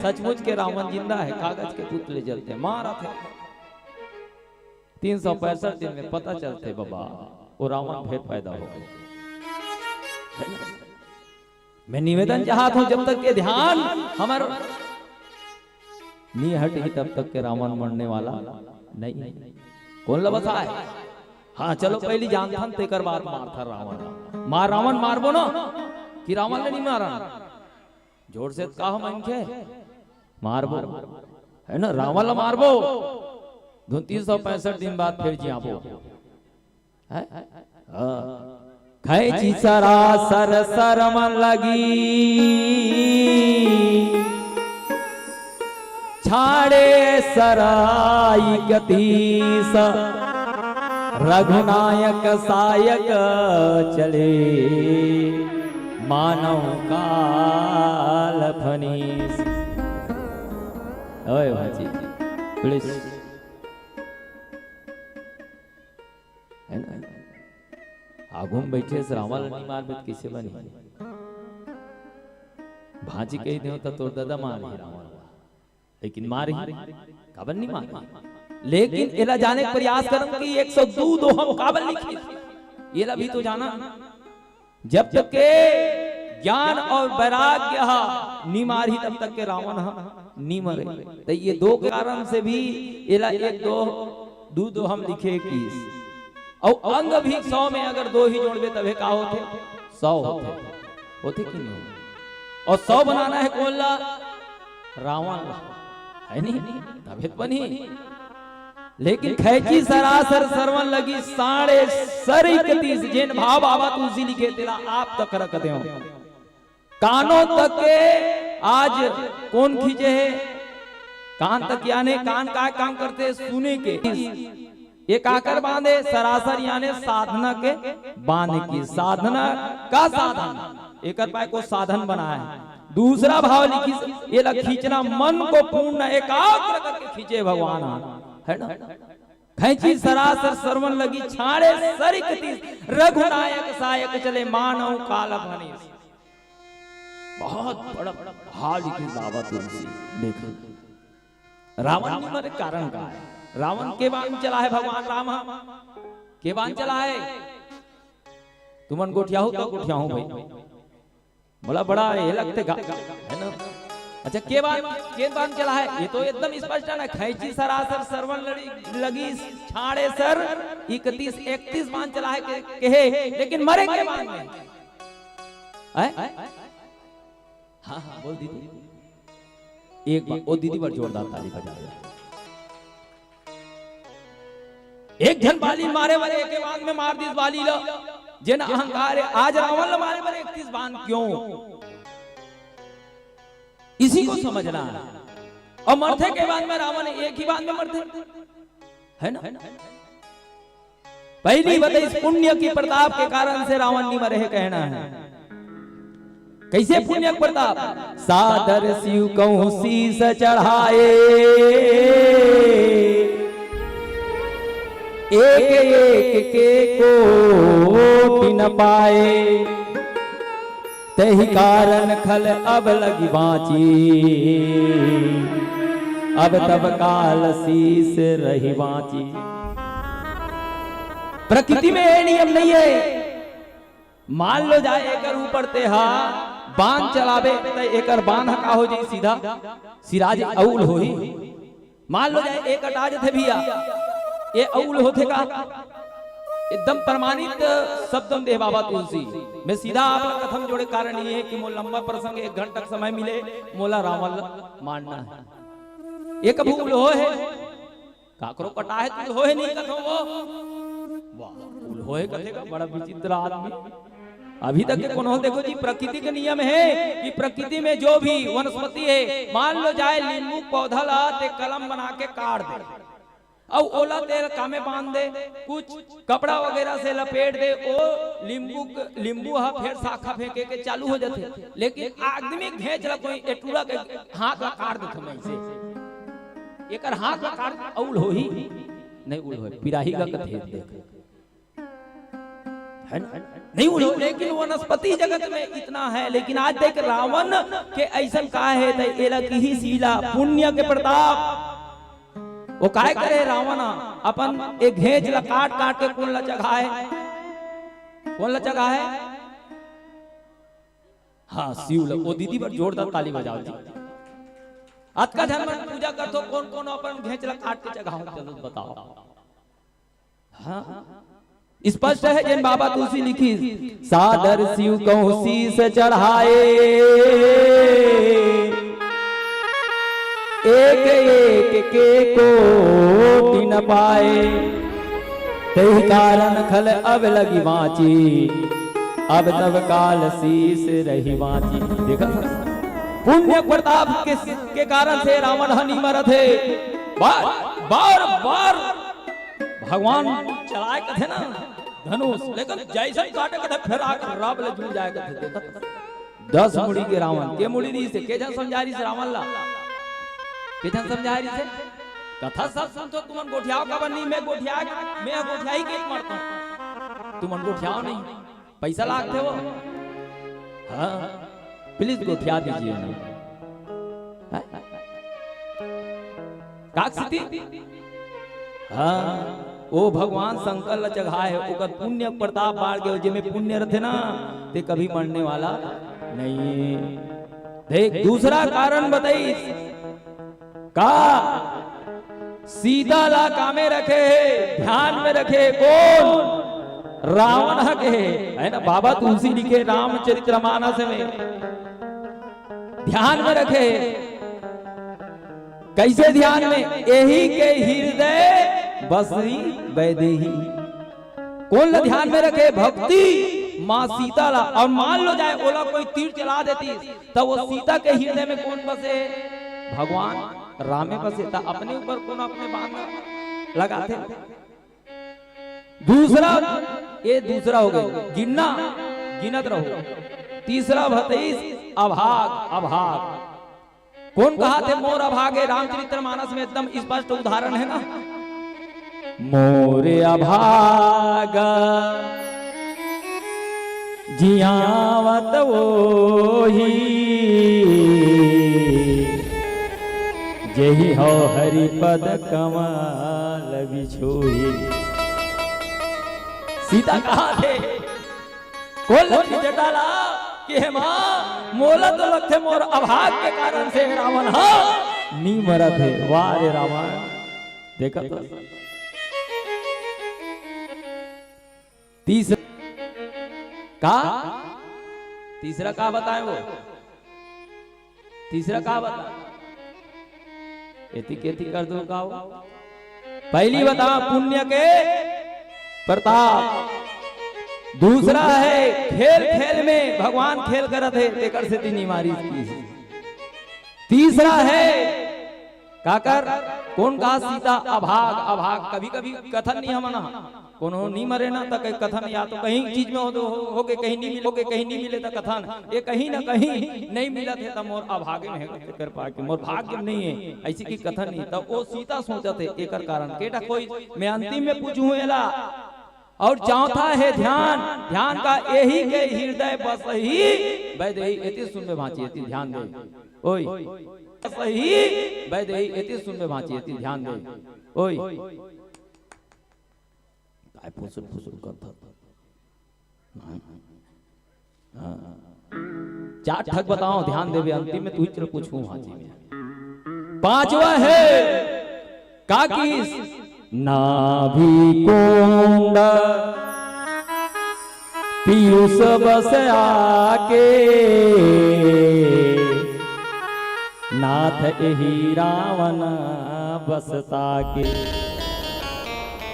सचमुच के रावण जिंदा है, कागज के पुतले जलते मारा थे। 365 दिन में पता चलते बाबा वो रावण फिर पैदा हो गए। मैं निवेदन चाहता हूं जब तक के ध्यान हमारा नहीं हटेगी तब तक के रावण मरने वाला नहीं। कौन लबसा है? हाँ चलो पहली जान था तेकर बाद मार था रावण। मार रावण मारबो ना कि रावण ने नहीं मारा, जोर से कहा मन के मारबो है ना, रावण ला मारबो 365 दिन बाद फिर जियाबो। खैची सरासर शर्म लगी छाड़े सराई कतीस रघुनायक सायक चले मानव काल फनीस। ओए भाजी प्लीज है ना, आगू में बैठे रावण नहीं मार बेट किसे बनी भाजी कही दे तो तोर दादा मार ही रावण, लेकिन मार ही काबल नहीं मार। लेकिन एला जाने का प्रयास करम कि 102 दोहम काबल लिखी एला भी तो जाना। जब तक के ज्ञान और वैराग्य नहीं मारी तब तक के रावण नहीं मरे। तो ये दो कारण से भी एला 1 2 दोहम लिखे 21 और अंग भी 100 में अगर 2 ही जोड़बे तबे का होते 100 होते कि नहीं। और 100 बनाना है कौन ला? रावण है नहीं तबे बनी। लेकिन खैची सरासर सरवन लगी 31.5 जिन भाव आवा तुलसी लिखे तेरा आप तक रख दे कानों तक के आज कौन खींचे है कान तक, यानी कान का काम करते सुने के। एक आकर बांधे सरासर यानी साधना के बांध की, साधना का साधन एक पाए को साधन बनाया है। दूसरा भाव लिखी ये खींचना मन को पूर्ण एकाग्र करके खींचे भगवान है ना। खैची सरासर सरवन लगी छाड़े सरिक रघुनायक सायक चले मानव काल भनीस। बहुत बड़ा हाल की दावत तुलसी देखो। रावण नहीं मरे कारण का है, रावण के बाण चला है भगवान राम के बाण चला है। तुमन गोठिया हो तो गोठिया हो भाई बोला बड़ा ये लगते है ना। अच्छा के बाण चला है ये तो एकदम स्पष्ट है ना। खैची सरासर सरवन लगी छाड़े सर 31 बाण चला है कहे, लेकिन मरे के बाण में हाँ बोल दीदी एक बार ओ दीदी पर जोरदार ताली बजा दे। एक जन बाली मारे वाले के बाद में मार दी बाली लो जिन अहंकार आज रावण मारे वाले 31 बाण क्यों, इसी को समझना है। और मरते के बाद में रावण एक ही बात में मरते है ना। पहली बात इस पुण्य की प्रताप के कारण से रावण नहीं मरे है कहना है। कैसे पुण्य प्रताप? सादर शिव कहूं शीस चढ़ाए एक के को न पाए तही कारण खल अब लगी बाँची अब तब काल शीस रही बाँची। प्रकृति में ये नियम नहीं है। मान लो जाए एकर ऊपर ते बांध चलावे तो एकर बांध का हो जाए सीधा सिराज औल हो ही। मान लो जाए एक अटाज थे भैया ये औल होते का एकदम प्रमाणित शब्दम दे बाबा तुलसी में सीधा आप कथम जोड़े। कारण ये है कि मो लंबा प्रसंग 1 घंटा समय मिले मोला रावण मानना है। एक भूल हो है काकरो कटा है तू हो है नहीं कथो वो वाह भूल हो है कथे का बड़ा विचित्र आदमी। अभी तक के कोनो देखो जी प्रकृति के नियम है कि प्रकृति में जो भी वनस्पति है मान लो जाए नींबू पौधा ला ते कलम बना के काट दे और ओला तेल कामे बांध दे कुछ कपड़ा वगैरह से लपेट दे ओ नींबू हा फिर शाखा फेंके के चालू हो जाते। लेकिन आदमी घेच ला कोई एटूरा के हाथ ला काट देते मैं से एकर हाथ ला काट औल हो ही नहीं उल हो पिराही का कथे देख नहीं उड़ो, लेकिन वनस्पति जगत में इतना है। लेकिन आज देख रावण के ऐसा का है एला की ही सीला पुण्य के प्रताप वो काय करे रावण अपन एक घेच ला काट काट के कौन ला जगह है, कौन ला जगह है? हाँ शिव ला। वो दीदी पर जोरदार ताली बजाओ जी। आज का धर्म पूजा कर तो कौन कौन अपन घेच ला काट के जगह चलो बताओ। हाँ स्पष्ट है जिन बाबा तुलसी लिखी सादर शिव कहूं शीस चढ़ाए एक एक के कोटि न पाए तेहि कारण खल अब लगी बाँची अब तब काल शीस रही बाँची। देखा पुण्य प्रताप के कारण से रावण हनी मरत है। बार बार बार भगवान चलाए कथे ना धनुष, लेकिन जैसे काटे कथे फिर आकर रावण ले जुड़ जाए कथे। देखा 10 मुड़ी के रावण के मुड़ी नहीं से के जन समझारी से रावण ला के जन समझारी से कथा सब सुनतो तुमन गोठियाओ का बनी मैं गोठियाई के मारता हूं तुमन गोठियाओ नहीं पैसा लागते हो। हाँ प्लीज गोठिया दीजिए ना काकसिती। हाँ वो भगवान शंकर ला जगह है ओकर पुण्य प्रताप बाढ़ गए जिमे पुण्य रहते ना ते कभी मरने वाला नहीं। देख दूसरा कारण बताई का सीता ला कामे रखे ध्यान में रखे कौन? रावण के है ना। बाबा तुलसी लिखे रामचरितमानस में ध्यान में रखे। कैसे ध्यान में? यही के हृदय बसरी वैदेही। कौन ला ध्यान में रखे? भक्ति माँ सीता ला। और मान लो जाए ओला कोई तीर चला देती तो वो सीता के हृदय में कौन बसे? भगवान रामे बसे। था अपने ऊपर कौन अपने बांध लगाते। दूसरा ये दूसरा हो गया गिनना गिनत रहो। तीसरा भतीस अभाग अभाग। कौन कहा थे मोर अभागे? रामचरितमानस में एकदम स्पष्ट उदाहरण है ना। मोर अभागा जियावत वोही जही हो हरिपद कमल बिछोई। सीता कहा थे कोल जटाला कि हे मां मोला तो लगते मोर अभाग के कारण से रावण हाँ नी मरत है। वाह रे रावण। देखा तो तीसरा का बताए वो तीसरा का बता एति केति कर दो का पहली बता पुण्य के प्रताप। दूसरा है खेल खेल में भगवान खेल करत है तेकर से तीनी मारी। तीसरा है काकर कौन कहा सीता अभाग अभाग। कभी कभी कथन नहीं हमना कोनो नहीं मरे ना तक कथन या तो कहीं चीज में हो के कहीं नहीं मिलोगे कहीं नहीं मिले तो कथन ये कहीं ना कहीं नहीं मिला थे तो मोर अभागे में है कर पा के मोर भाग्य नहीं है ऐसी की कथन नहीं। तब वो सीता सोचते एकर कारण केटा कोई मैं अंतिम में पूछूं एला। और चौथा है ध्यान। ध्यान का यही के हृदय बस ही वैदेही एति सुन में भांची एति ध्यान दे ओई सही वैदेही एति सुन में भांची एति ध्यान दे ओई काय फुसुर फुसुर करता। चार ठग बताओ ध्यान देवे अंतिम में तू ही पूछूं भांची में। पांचवा है काकीस नाभि कुंड पीयूष बस आके नाथ एही रावण बसता के।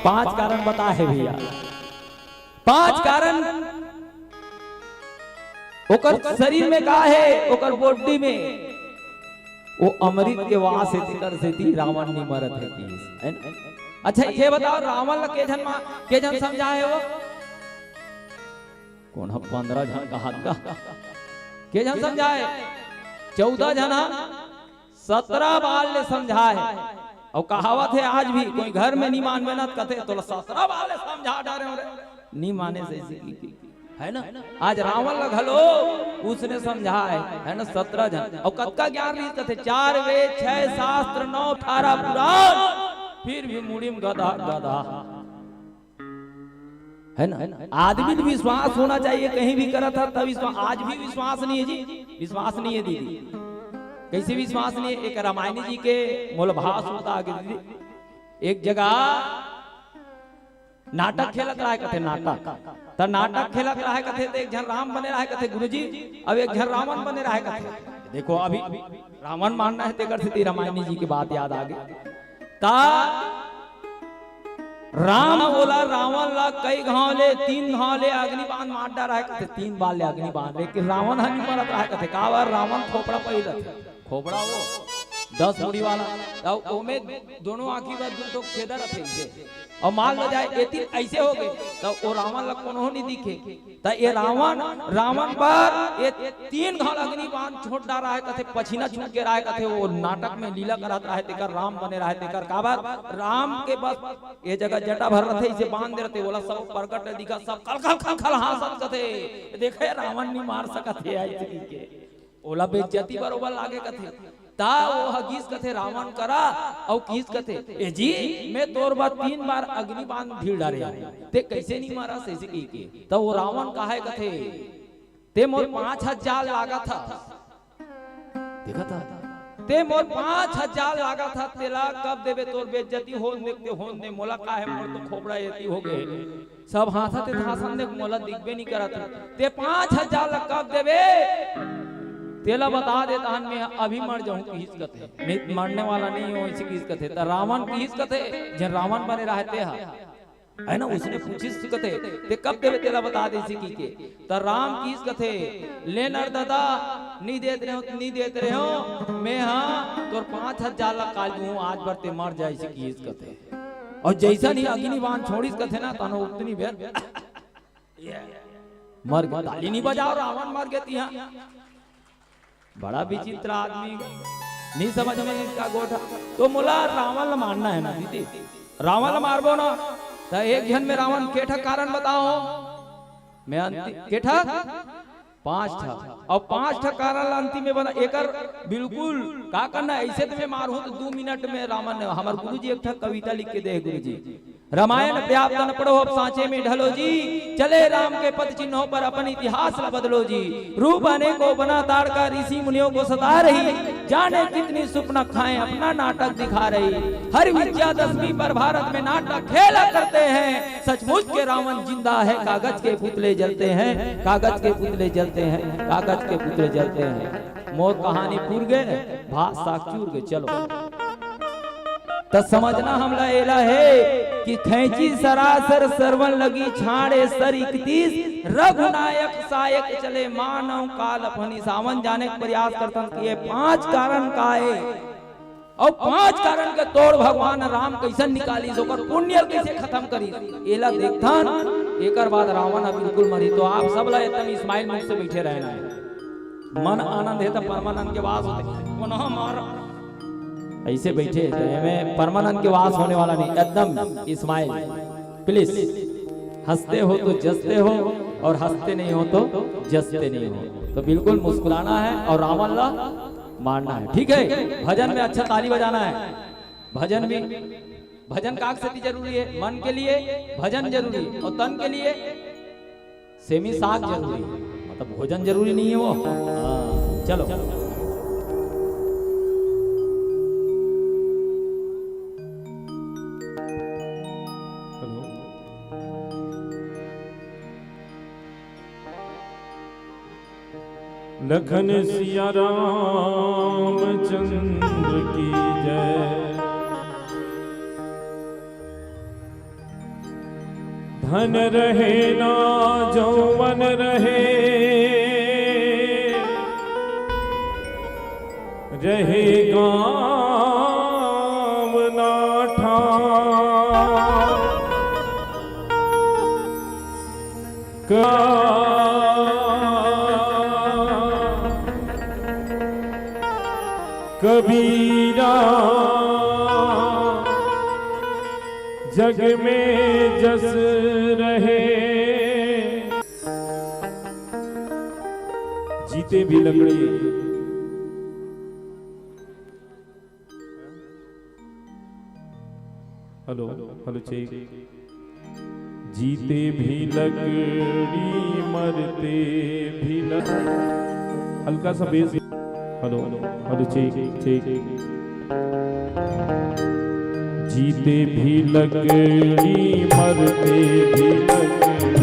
5 कारण बता है भैया। 5 कारण ओकर शरीर में का है ओकर बॉडी में वो अमृत के वास से थी रावण नहीं मरत है ना। अच्छा ये बताओ रावण के जन समझाए हो कौन? 15 जन का हाथ का के जन समझाए 14 जना 17 बार ले समझाए। और कहावत है आज भी कोई घर में नहीं मान मेहनत करते तो 17 बार ले समझा डारे नहीं माने से की है ना। आज रावण लगलो उसने समझा है ना 17 जन और कत्का ज्ञान रीत कथे 4 वेद 6 शास्त्र 9 18 पुराण फिर भी मुड़िम गधा गधा है ना। आदमी भी विश्वास होना चाहिए कहीं भी करा था तब विश्वास। आज भी विश्वास नहीं है जी, विश्वास नहीं है दीदी, कैसे विश्वास नहीं है। एक रामायण जी के मूलभास होता है दीदी, एक जगह नाटक खेलत रहा कथे नाटक तो नाटक खेलत रहा कथे तो एक जन राम बने रहा कथे गुरुजी, अब एक जन रावण बने रहा कथे। देखो अभी रावण मानना है तेकर से रामायण जी की बात याद आ गई। ता राम बोला रावण ला कई घाव ले 3 घाव ले अग्नि बाण मार डाला है कथे 3 बार ले अग्नि बाण, लेकिन रावण हन मरत रहा कथे का बार रावण खोपड़ा पहिरत खोपड़ा वो 10 मुड़ी वाला तब ओमे दोनों आंखी में दो छेदा रखे और मान लो जाए एती ऐसे हो गए तब वो रावण लग कोनो नहीं दिखे तो ये रावण पर ये 3 घाव अग्नि बाण छोड़ डाला है कथे पसीना छूट के रहा है कथे वो नाटक में लीला करत रहा है तेकर राम बने रहा है तेकर का बार राम के बस ये जगह जटा भर रहे इसे बांध दे रहे बोला सब प्रकट दिखा सब कल कल खल खल हासत कथे देखे रावण नहीं मार सकत है ऐसे के ओला बेइज्जती बरोबर लागे कथे ता वो हगीस कथे रावण करा और किस कथे ए जी मैं तोर बात 3 बार अग्नि बाण भीड़ डाले ते कैसे नहीं मारा सही की तो वो रावण काहे कथे ते मोर 5000 लागा था देखा था ते मोर 5000 लागा था तेला कब देवे तोर बेइज्जती हो देखते हो ने मोला काहे मोर तो खोपड़ा एती हो गए सब हाथा ते हासन ने मोला दिखबे नहीं करत ते 5000 कब देवे तेला बता देता हन मैं अभी मर जाऊं किस कथे मैं मरने वाला नहीं हूं इसी किस कथे तो रावण किस कथे जन रावण बने रहते है ना उसने पूछी कथे ते कब देवे तेला बता दे इसी की के तो राम किस कथे ले नर दादा नहीं देते रहे हो मैं हां तोर 5000 ला काल दूं आज बरते मर जाए इसी किस कथे और जैसा नहीं अग्नि बाण छोड़िस कथे ना तनो उतनी बेर मर गया ताली नहीं बजाओ रावण मर गया तिहा बड़ा विचित्र आदमी नहीं समझ में इसका गोठा तो मोला रावण मारना है ना दीदी रावण मारबो ना तो एक जन में रावण केठा कारण बताओ मैं केठा 5 था और 5 कारण अंतिम में बना एकर बिल्कुल का करना ऐसे तो मैं मारू तो 2 मिनट में रावण ने हमारे गुरुजी एक कविता लिख के दे गुरुजी रामायण पर्याप्त न पढ़ो अब सांचे में ढलो जी चले राम के पद चिन्हों पर अपन इतिहास न बदलो जी रूप आने को बना ताड़का ऋषि मुनियों को सता रही जाने कितनी सुपना खाएं अपना नाटक दिखा रही हर विजयादशमी पर भारत में नाटक खेला करते हैं सचमुच के रावण जिंदा है कागज के पुतले जलते हैं कागज के पुतले जलते हैं कागज के पुतले जलते हैं मोर कहानी पूर गए भात साग चूर गए चलो तो समझना हमला एला है कि खैची सरासर सरवन लगी छाड़े सर 31 रघुनायक सायक चले मानव काल अपनी सावन जाने का प्रयास करतन कि 5 कारण का है और 5 कारण के तोड़ भगवान राम कैसे निकाली सोकर पुण्य कैसे खत्म करी एला देखथन एकर बाद रावण बिल्कुल मरी तो आप सब ला एकदम इस्माइल मुख से बैठे रहना है मन आनंद है तो परमानंद के वास होते पुनः मार ऐसे बैठे में परमानंद के वास होने वाला नहीं एकदम इस्माइल प्लीज हंसते हो तो जसते हो और हंसते नहीं हो तो जसते नहीं हो तो बिल्कुल मुस्कुराना है और रावण ला मारना है ठीक है। भजन में अच्छा ताली बजाना है भजन भी भजन काक से जरूरी है मन के लिए भजन जरूरी और तन के लिए सेमी साग जरूरी मतलब भोजन जरूरी नहीं है वो चलो लखन सिया राम चंद्र की जय धन रहे ना जौवन रहे गाँव ना ठा कबीरा जग में जस रहे जीते भी लकड़ी। Hello hello check. जीते भी लकड़ी मरते भी लकड़ी। हल्का सा bass. Hello hello check check. जीते भी लकड़ी मरते भी लकड़ी।